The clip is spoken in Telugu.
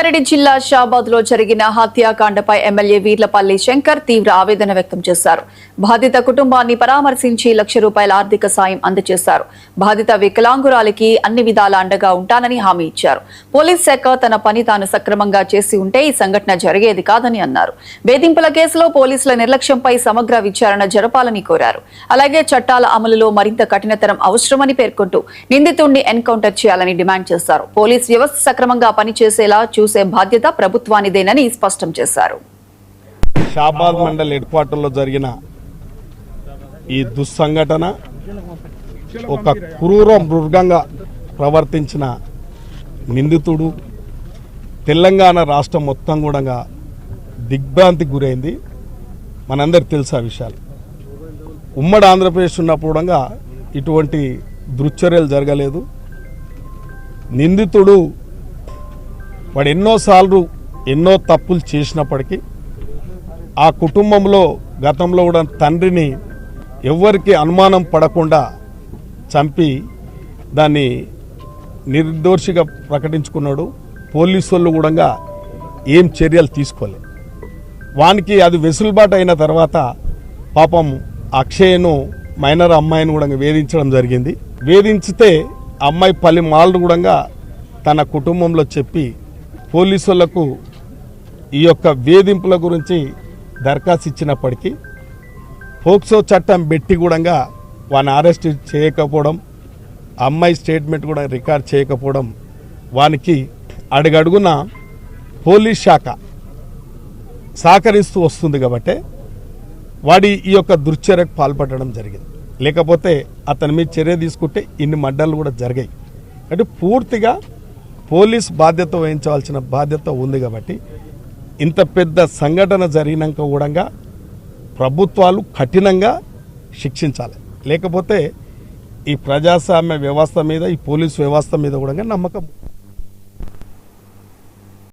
రంగారెడ్డి జిల్లా షాబాద్ లో జరిగిన హత్యాకాండపై ఎమ్మెల్యే వీర్లపల్లి శంకర్ తీవ్ర ఆవేదన వ్యక్తం చేశారు. బాధిత కుటుంబాన్ని పరామర్శించి ₹1,00,000 ఆర్థిక సాయం అందజేశారు. బాధిత వికలాంగురాలికి అన్ని విధాల అండగా ఉంటానని హామీ ఇచ్చారు. పోలీస్ శాఖ తన పని తాను సక్రమంగా చేసి ఉంటే ఈ సంఘటన జరిగేది కాదని అన్నారు. వేధింపుల కేసులో పోలీసుల నిర్లక్ష్యంపై సమగ్ర విచారణ జరపాలని కోరారు. అలాగే చట్టాల అమలులో మరింత కఠినతరం అవసరమని పేర్కొంటూ నిందితుడిని ఎన్కౌంటర్ చేయాలని డిమాండ్ చేశారు. పోలీస్ వ్యవస్థ సక్రమంగా పనిచేసేలా చూసే బాధ్యత ప్రభుత్వానిదేనని స్పష్టం చేశారు. షాబాద్ మండల్ హెడ్ క్వార్టర్లో జరిగిన ఈ దుస్సంఘటన ఒక క్రూర మృగంగా ప్రవర్తించిన నిందితుడు తెలంగాణ రాష్ట్రం మొత్తం కూడా దిగ్భ్రాంతికి గురైంది. మనందరికి తెలుసు ఆ విషయాలు. ఉమ్మడి ఆంధ్రప్రదేశ్ ఉన్నప్పుడు కూడా ఇటువంటి దుశ్చర్యలు జరగలేదు. నిందితుడు వాడు ఎన్నోసార్లు ఎన్నో తప్పులు చేసినప్పటికీ ఆ కుటుంబంలో గతంలో కూడా తండ్రిని ఎవరికి అనుమానం పడకుండా చంపి దాన్ని నిర్దోషిగా ప్రకటించుకున్నాడు. పోలీసు వాళ్ళు కూడా ఏం చర్యలు తీసుకోలేదు. వానికి అది వెసులుబాటు అయిన తర్వాత పాపం అక్షయ్ను మైనర్ అమ్మాయిని కూడా వేధించడం జరిగింది. వేధించితే అమ్మాయి పలుమార్లు కూడా తన కుటుంబంలో చెప్పి పోలీసులకు ఈ యొక్క వేధింపుల గురించి దరఖాస్తు ఇచ్చినప్పటికీ పోక్సో చట్టం పెట్టి కూడా వాని అరెస్ట్ చేయకపోవడం, అమ్మాయి స్టేట్మెంట్ కూడా రికార్డ్ చేయకపోవడం, వానికి అడుగడుగున పోలీస్ శాఖ సహకరిస్తూ వస్తుంది కాబట్టి వాడి ఈ యొక్క దుశ్చర్యకు పాల్పడడం జరిగింది. లేకపోతే అతని మీద చర్య తీసుకుంటే ఇన్ని మర్డర్లు కూడా జరిగాయి. అంటే పూర్తిగా పోలీస్ బాధ్యత వహించవలసిన బాధ్యత ఉంది కాబట్టి ఇంత పెద్ద సంఘటన జరిగినాక కూడా ప్రభుత్వాలు కఠినంగా శిక్షించాలి. లేకపోతే ఈ ప్రజాస్వామ్య వ్యవస్థ మీద, ఈ పోలీసు వ్యవస్థ మీద కూడా నమ్మకం